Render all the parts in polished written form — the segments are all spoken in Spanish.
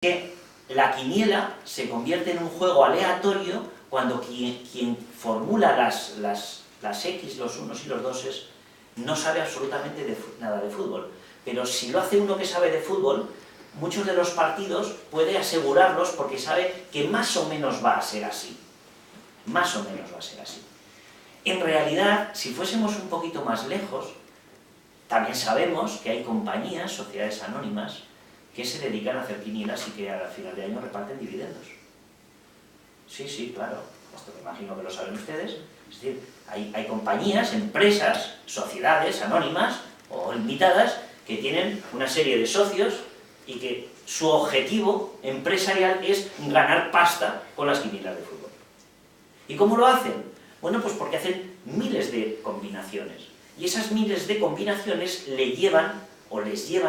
que la quiniela se convierte en un juego aleatorio cuando quien formula las X, los unos y los doses, no sabe absolutamente nada de fútbol. Pero si lo hace uno que sabe de fútbol, muchos de los partidos puede asegurarlos porque sabe que más o menos va a ser así. Más o menos va a ser así. En realidad, si fuésemos un poquito más lejos, también sabemos que hay compañías, sociedades anónimas, que se dedican a hacer quinielas y que al final de año reparten dividendos. Sí, claro, esto me imagino que lo saben ustedes. Es decir, hay compañías, empresas, sociedades anónimas o limitadas que tienen una serie de socios y que su objetivo empresarial es ganar pasta con las quinielas de fútbol. ¿Y cómo lo hacen? Bueno, pues porque hacen miles de combinaciones. Y esas miles de combinaciones les llevan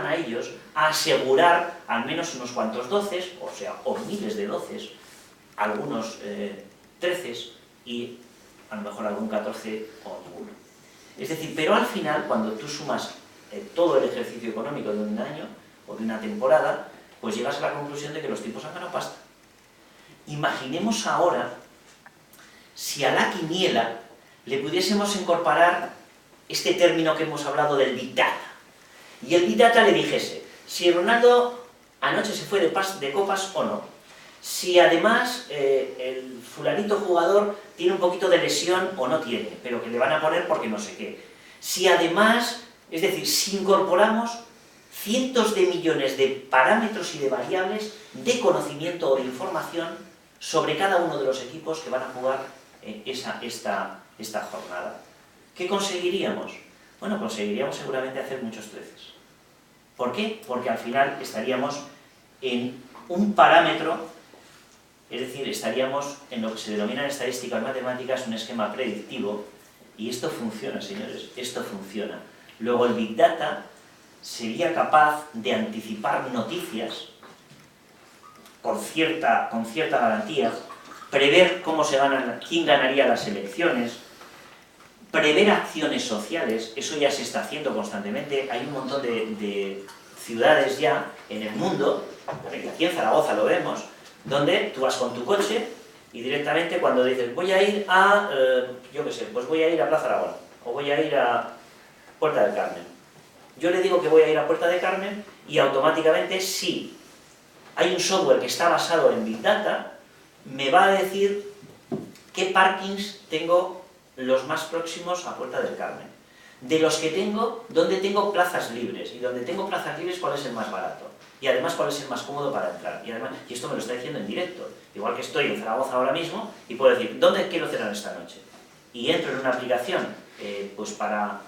a ellos a asegurar al menos unos cuantos doces, o miles de doces, algunos 13 y a lo mejor algún 14 o ninguno. Es decir, pero al final, cuando tú sumas todo el ejercicio económico de un año o de una temporada, pues llegas a la conclusión de que los tipos han ganado pasta. Imaginemos ahora si a la quiniela le pudiésemos incorporar este término que hemos hablado del Big Data. Y el Big Data le dijese, si Ronaldo anoche se fue de copas o no, si además el fulanito jugador tiene un poquito de lesión o no tiene, pero que le van a poner porque no sé qué. Si además, es decir, si incorporamos cientos de millones de parámetros y de variables de conocimiento o de información sobre cada uno de los equipos que van a jugar esta jornada. ¿Qué conseguiríamos? Bueno, conseguiríamos seguramente hacer muchos 13. ¿Por qué? Porque al final estaríamos en un parámetro, es decir, estaríamos en lo que se denomina en estadísticas matemáticas un esquema predictivo, y esto funciona, señores, esto funciona. Luego el Big Data sería capaz de anticipar noticias con cierta garantía, prever quién ganaría las elecciones, prever acciones sociales. Eso ya se está haciendo constantemente. Hay un montón de ciudades ya en el mundo, aquí en Zaragoza lo vemos, donde tú vas con tu coche y directamente cuando dices voy a ir a, yo qué sé, pues voy a ir a Plaza Aragón, o voy a ir a Puerta del Carmen. Yo le digo que voy a ir a Puerta del Carmen y automáticamente, si hay un software que está basado en Big Data, me va a decir qué parkings tengo los más próximos a Puerta del Carmen. De los que tengo, dónde tengo plazas libres, y donde tengo plazas libres, cuál es el más barato. Y además, cuál es el más cómodo para entrar. Y esto me lo está diciendo en directo. Igual que estoy en Zaragoza ahora mismo, y puedo decir, ¿dónde quiero cenar esta noche? Y entro en una aplicación, pues para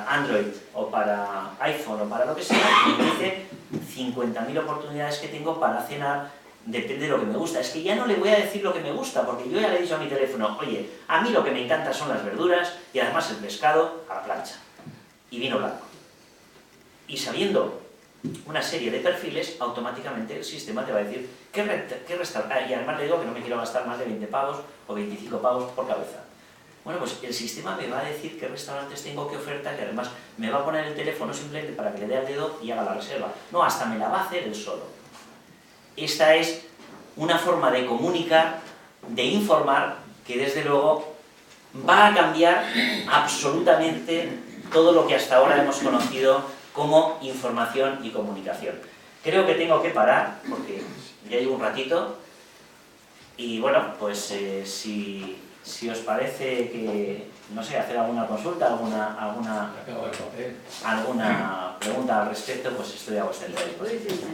Android, o para iPhone, o para lo que sea, y me dice 50.000 oportunidades que tengo para cenar. Depende de lo que me gusta. Es que ya no le voy a decir lo que me gusta, porque yo ya le he dicho a mi teléfono, oye, a mí lo que me encanta son las verduras y además el pescado a la plancha y vino blanco. Y sabiendo una serie de perfiles, automáticamente el sistema te va a decir qué restaurante. Y además le digo que no me quiero gastar más de 20 pavos o 25 pavos por cabeza. Bueno, pues el sistema me va a decir qué restaurantes tengo, qué oferta, y además me va a poner el teléfono simplemente para que le dé al dedo y haga la reserva. No, hasta me la va a hacer él solo. Esta es una forma de comunicar, de informar, que desde luego va a cambiar absolutamente todo lo que hasta ahora hemos conocido como información y comunicación. Creo que tengo que parar, porque ya llevo un ratito, y bueno, pues si os parece que, no sé, hacer alguna consulta, alguna pregunta al respecto, pues estoy a vuestra disposición.